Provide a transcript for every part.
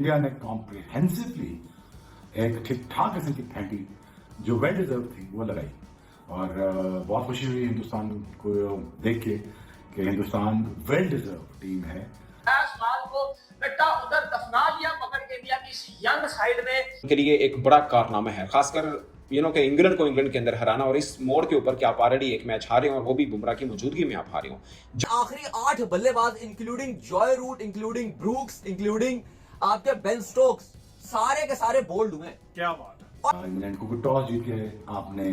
India ने comprehensively एक ठीक ठाक किस्म की फैंटी जो वेल डिजर्व थी वो लगाई। और बहुत खुशी हुई हिंदुस्तान को देख के कि हिंदुस्तान वेल डिजर्व टीम है। माल को बेटा उधर दफना दिया पकड़ के इंडिया की इस यंग साइड में के लिए एक बड़ा कारनामा है, खासकर कि इंग्लैंड को इंग्लैंड के अंदर हराना और इस मोड़ के ऊपर कि आप ऑलरेडी एक मैच हारे हो और वो भी बुमराह की मौजूदगी में आप हारे हो। आखिरी 8 बल्लेबाज including Joe Root, including Brooks, including आपके बेन स्टोक्स, सारे के सारे बोल्ड हुए। क्या बात है। इंग्लैंड को टॉस जीत के आपने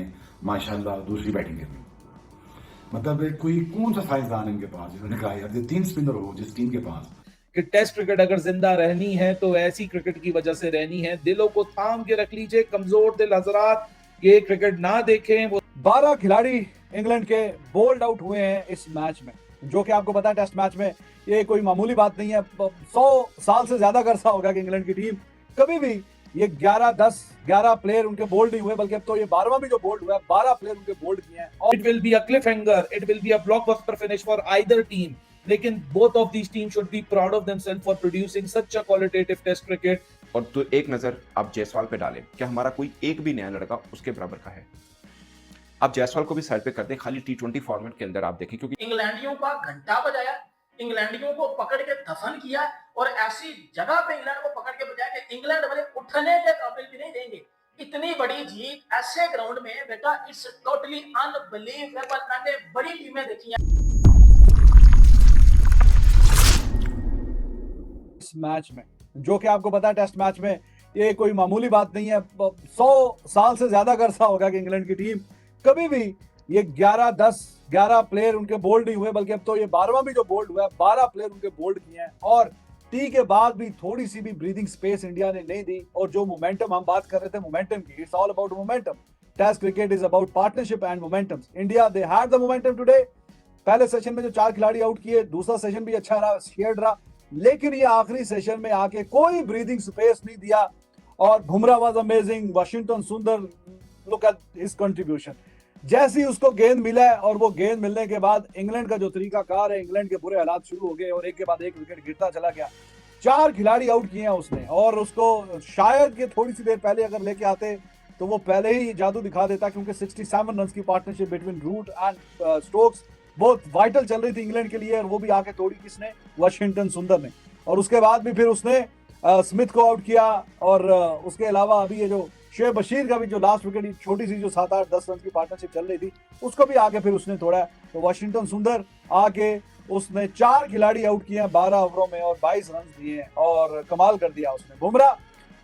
माशाल्लाह दूसरी बैटिंग करनी, मतलब कोई कौन सा साइंसदान इनके पास जिन्होंने कहा यार 3 स्पिनर हो जिस टीम के पास कि टेस्ट क्रिकेट अगर जिंदा रहनी है तो ऐसी क्रिकेट की वजह से रहनी है। दिलों को थाम के रख लीजिए, कमजोर दिल हजरात ये क्रिकेट ना देखें। वो 12 खिलाड़ी इंग्लैंड के बोल्ड आउट हुए हैं इस मैच में, जो कि आपको पता है टेस्ट मैच में ये कोई मामूली बात नहीं है। 100 साल से ज्यादा का अरसा होगा कि इंग्लैंड की टीम कभी भी ये 11 प्लेयर उनके बोल्ड नहीं हुए, बल्कि अब तो ये 12वां भी जो बोल्ड हुआ है 12 प्लेयर उनके बोल्ड किए हैं। It will be a cliffhanger, it will be a blockbuster finish for either team, लेकिन both of these team should be proud of themselves for producing such a qualitative test cricket. और तो एक नजर आप जायसवाल पे डालें, क्या हमारा कोई एक भी नया लड़का उसके बराबर का है? आप जायसवाल को भी साइड पे कर दें, खाली T20 फॉर्मेट के अंदर आप देखें, क्योंकि इंग्लैंडियों का घंटा बजाया, इंग्लैंडियों को पकड़ के दफन किया और ऐसी जगह पे इंग्लैंड को पकड़ के बजाया कि इंग्लैंड वाले उठने के काबिल भी नहीं देंगे। इतनी बड़ी जीत ऐसे ग्राउंड में बेटा, इट्स टोटली अनबिलीवेबल। मैंने बड़ी टीमें देखी हैं इस मैच में, जो कि आपको पता है टेस्ट मैच में ये कोई मामूली बात नहीं है। 100 साल से ज्यादा का अरसा होगा कि इंग्लैंड की टीम कभी भी ये 11 प्लेयर उनके बोल्ड नहीं हुए, बल्कि अब तो ये 12वां भी जो बोल्ड हुआ है 12 प्लेयर उनके बोल्ड किए हैं। और टी के बाद भी थोड़ी सी भी ब्रीदिंग स्पेस इंडिया ने नहीं दी। और जो मोमेंटम हम बात कर रहे थे मोमेंटम की, it's all about momentum. Test cricket is about partnership and momentum. India they had the momentum today. पहले सेशन में जो 4 खिलाड़ी आउट किए, दूसरा सेशन भी अच्छा रहा, शेयर्ड रहा, लेकिन ये आखिरी सेशन में आके कोई ब्रीदिंग स्पेस नहीं दिया। और बुमराह वाज अमेजिंग, वाशिंगटन सुंदर, लुक एट हिज कंट्रीब्यूशन। जैसे ही उसको गेंद मिला है और वो गेंद मिलने के बाद इंग्लैंड का जो तरीका कार है, इंग्लैंड के बुरे हालात शुरू हो गए और एक के बाद एक विकेट गिरता चला गया। 4 खिलाड़ी आउट किए हैं उसने, और उसको शायद कि थोड़ी सी देर पहले अगर लेके आते तो वो पहले ही जादू दिखा देता, क्योंकि 67 रन की partnership between Root and Stokes बहुत वाइटल चल रही थी इंग्लैंड के लिए, और वो भी आके तोड़ी किसने? वाशिंगटन सुंदर ने। और उसके बाद भी फिर उसने स्मिथ को आउट किया। और उसके अलावा अभी ये जो शेख बशीर का भी जो लास्ट विकेट, छोटी सी जो 7-8-10 रन की पार्टनरशिप चल रही थी, उसको भी आके फिर उसने तोड़ा। तो वाशिंगटन सुंदर आके उसने 4 खिलाड़ी आउट किए हैं 12 ओवरों में और 22 रन दिए हैं और कमाल कर दिया उसने। बुमराह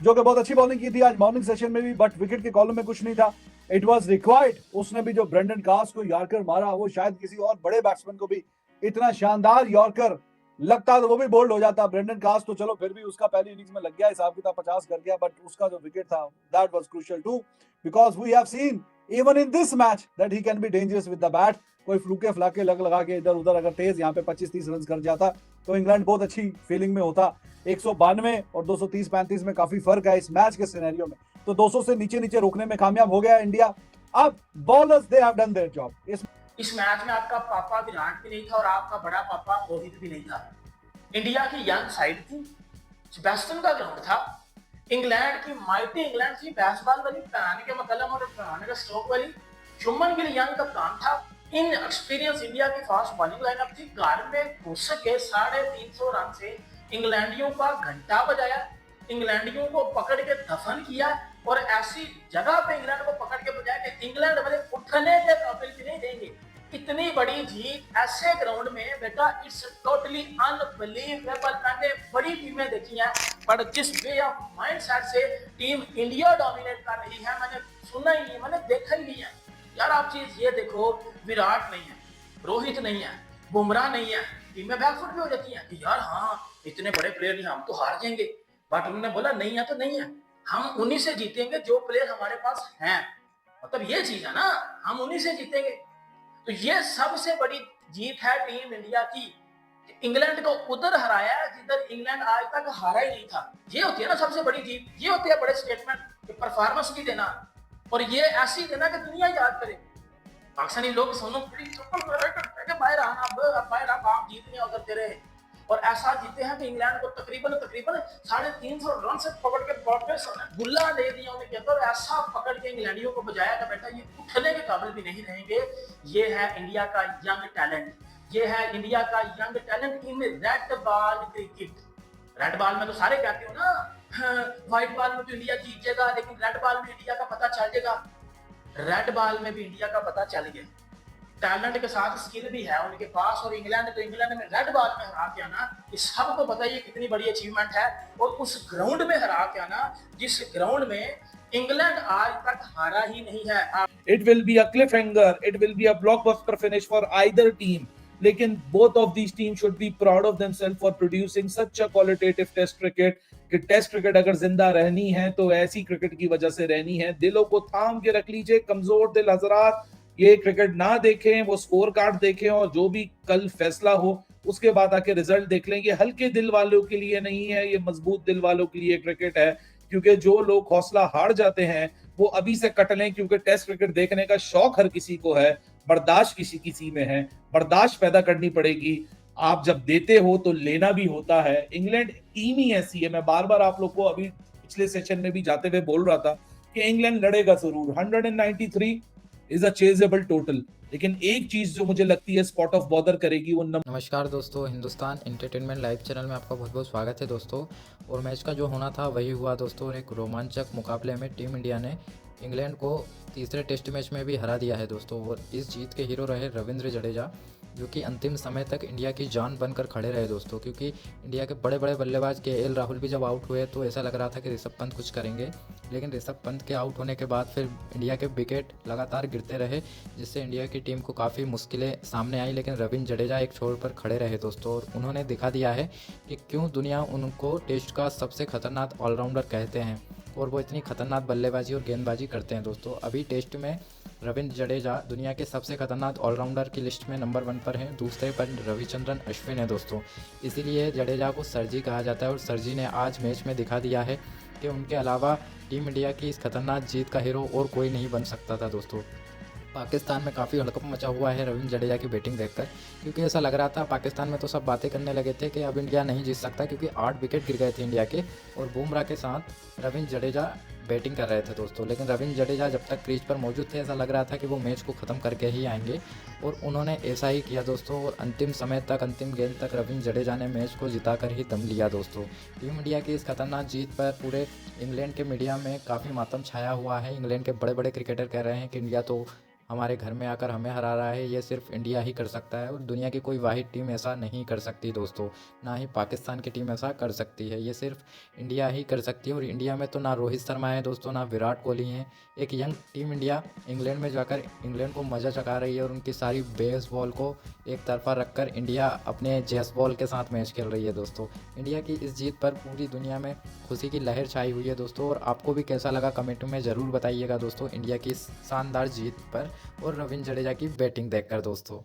जो कि बहुत अच्छी बॉलिंग की थी आज मॉर्निंग सेशन में भी, बट विकेट के कॉलम में कुछ नहीं था। It was required. उसने भी जो ब्रेंडन कास को यॉर्कर मारा, वो शायद किसी और बड़े बैट्समैन को भी इतना शानदार यॉर्कर लगता तो वो भी बोल्ड हो जाता। ब्रेंडन कास तो चलो फिर भी उसका पहली इनिंग्स में लग गया, हिसाब किताब 50 कर गया, बट उसका जो विकेट था that was crucial too, because we have seen even in this match that he can be dangerous with the bat. कोई फ्लूके फ्लाके लगा के इधर उधर अगर तेज यहाँ पे 25-30 रन कर जाता तो इंग्लैंड बहुत अच्छी फीलिंग में होता। 192 और 230-35 में काफी फर्क है इस मैच के सिनेरियो में, तो 200 से नीचे नीचे रोकने में कामयाब हो गया इंडिया। अब bowlers they have done their job. इस मैच में आपका पापा विराट भी नहीं था और आपका बड़ा पापा रोहित भी नहीं था। इंडिया की यंग साइड थी, सेबेस्टियन का ग्राउंड था, इंग्लैंड की माइटी इंग्लैंड थी, बैसबॉल वाली पहनाने के मकलम और पहनाने के स्ट्रोक वाली। शुभमन गिल यंग कप्तान था। इन एक्सपीरियंस इंडिया की फास्ट बॉलिंग लाइनअप थी। घर में घुस के 350 रन से इंग्लैंडियों का घंटा बजाया, इंग्लैंडियों को पकड़ के दफन किया और ऐसी जगह पे इंग्लैंड को पकड़ के बजाया कि इंग्लैंड वाले उठने के काबिल भी नहीं देंगे। इतनी बड़ी जीत ऐसे ग्राउंड में बेटा, इट्स टोटली अनबिलीवेबल। मैंने बड़ी टीमें देखी हैं, पर जिस वे ऑफ माइंडसेट से टीम इंडिया डोमिनेट कर रही है, मैंने सुना ही नहीं, मैंने देखा ही नहीं है। यार आप चीज ये देखो, विराट नहीं है, रोहित नहीं है, बुमराह नहीं है, टीमें बैकफुट भी हो जाती हैं कि यार हाँ इतने बड़े प्लेयर नहीं, हम तो हार जाएंगे। बट उन्होंने बोला नहीं है तो नहीं है, हम उन्हीं से जीतेंगे जो प्लेयर हमारे पास हैं। मतलब ये चीज है ना, हम उन्हीं से जीतेंगे। तो ये सबसे बड़ी जीत है टीम इंडिया की। इंग्लैंड को उधर हराया जिधर इंग्लैंड आज तक हारा ही नहीं था। ये होती है ना सबसे बड़ी जीत, ये होती है बड़े स्टेटमेंट, परफॉर्मेंस भी देना और ये ऐसी देना कि दुनिया याद करे। पाकिस्तानी लोग सुनो बाहर आना, अब बाहर आप जीत नहीं उधर तेरे और ऐसा जीते हैं कि इंग्लैंड को तकरीबन तकरीबन 350 रन से पकड़ के वापस गुल्ला दे दिया उनके अंदर, ऐसा पकड़ के इंग्लैंडियों को बजाया कि बेटा ये उठने के काबिल भी नहीं रहेंगे। ये है इंडिया का यंग टैलेंट, ये है इंडिया का young talent in red ball cricket. Red ball में तो सारे कहते हो ना, व्हाइट बॉल में तो इंडिया जीतेगा, लेकिन रेड बॉल में इंडिया का पता चल जाएगा। रेड बॉल में भी इंडिया का पता चल गया, टैलेंट के साथ स्किल भी है उनके पास। और इंग्लैंड में रेड बॉल में हरा के आना, इस सबको पता है कितनी बड़ी अचीवमेंट है। और उस ग्राउंड में हरा के आना जिस ग्राउंड में इंग्लैंड आज तक हारा ही नहीं है। It will be a cliffhanger, it will be a blockbuster finish for either team. लेकिन both of these teams should be proud of themselves for producing such a qualitative test cricket कि test cricket अगर जिंदा रहनी है तो ऐसी cricket की वजह से रहनी है। दिलों को थाम के रख लीजिए कमजोर दिल हजरात, ये क्रिकेट ना देखें, वो स्कोर कार्ड देखें और जो भी कल फैसला हो उसके बाद आके रिजल्ट देख लें। ये हल्के दिल वालों के लिए नहीं है, ये मजबूत दिल वालों के लिए क्रिकेट है। क्योंकि जो लोग हौसला हार जाते हैं वो अभी से कट लें, क्योंकि टेस्ट क्रिकेट देखने का शौक हर किसी को है, बर्दाश्त किसी किसी में है, बर्दाश्त पैदा करनी पड़ेगी। आप जब देते हो तो लेना भी होता है। इंग्लैंड टीम ही ऐसी है, मैं बार बार आप लोग को अभी पिछले सेशन में भी जाते हुए बोल रहा था कि इंग्लैंड लड़ेगा जरूर। 193 इज अ चेजेबल टोटल, लेकिन एक चीज जो मुझे लगती है स्पॉट ऑफ बॉदर करेगी वो नमस्कार दोस्तों, हिंदुस्तान एंटरटेनमेंट लाइव चैनल में आपका बहुत बहुत स्वागत है दोस्तों। और मैच का जो होना था वही हुआ दोस्तों, और एक रोमांचक मुकाबले में टीम इंडिया ने इंग्लैंड को तीसरे टेस्ट मैच में भी हरा दिया है दोस्तों। और इस जीत के हीरो रहे रविंद्र जडेजा, जो कि अंतिम समय तक इंडिया की जान बनकर खड़े रहे दोस्तों। क्योंकि इंडिया के बड़े बड़े बल्लेबाज केएल राहुल भी जब आउट हुए तो ऐसा लग रहा था कि ऋषभ पंत कुछ करेंगे, लेकिन ऋषभ पंत के आउट होने के बाद फिर इंडिया के विकेट लगातार गिरते रहे, जिससे इंडिया की टीम को काफ़ी मुश्किलें सामने आई। लेकिन रविंद्र जडेजा एक छोर पर खड़े रहे दोस्तों, और उन्होंने दिखा दिया है कि क्यों दुनिया उनको टेस्ट का सबसे खतरनाक ऑलराउंडर कहते हैं, और वो इतनी खतरनाक बल्लेबाजी और गेंदबाजी करते हैं दोस्तों। अभी टेस्ट में रविंद्र जडेजा दुनिया के सबसे खतरनाक ऑलराउंडर की लिस्ट में नंबर 1 पर हैं, दूसरे पर रविचंद्रन अश्विन है दोस्तों। इसीलिए जडेजा को सर जी कहा जाता है, और सर जी ने आज मैच में दिखा दिया है कि उनके अलावा टीम इंडिया की इस खतरनाक जीत का हीरो और कोई नहीं बन सकता था दोस्तों। पाकिस्तान में काफ़ी हड़कंप मचा हुआ है रविंद्र जडेजा की बैटिंग देखकर, क्योंकि ऐसा लग रहा था पाकिस्तान में तो सब बातें करने लगे थे कि अब इंडिया नहीं जीत सकता, क्योंकि 8 विकेट गिर गए थे इंडिया के, और बुमराह के साथ रविंद्र जडेजा बैटिंग कर रहे थे दोस्तों। लेकिन रविंद्र जडेजा जब तक क्रीज पर मौजूद थे ऐसा लग रहा था कि वो मैच को ख़त्म करके ही आएंगे, और उन्होंने ऐसा ही किया दोस्तों। और अंतिम समय तक, अंतिम गेंद तक रविंद्र जडेजा ने मैच को जिताकर ही दम लिया दोस्तों। टीम इंडिया की इस खतरनाक जीत पर पूरे इंग्लैंड के मीडिया में काफ़ी मातम छाया हुआ है। इंग्लैंड के बड़े बड़े क्रिकेटर कह रहे हैं कि इंडिया तो हमारे घर में आकर हमें हरा रहा है, ये सिर्फ इंडिया ही कर सकता है, और दुनिया की कोई वाहिद टीम ऐसा नहीं कर सकती दोस्तों। ना ही पाकिस्तान की टीम ऐसा कर सकती है, ये सिर्फ इंडिया ही कर सकती है। और इंडिया में तो ना रोहित शर्मा है दोस्तों, ना विराट कोहली हैं। एक यंग टीम इंडिया इंग्लैंड में जाकर इंग्लैंड को मज़ा चखा रही है, और उनकी सारी बेस बॉल को एक तरफा रखकर इंडिया अपने जेस बॉल के साथ मैच खेल रही है दोस्तों। इंडिया की इस जीत पर पूरी दुनिया में खुशी की लहर छाई हुई है दोस्तों। और आपको भी कैसा लगा कमेंट में ज़रूर बताइएगा दोस्तों, इंडिया की इस शानदार जीत पर और रविंद्र जडेजा की बैटिंग देखकर दोस्तों।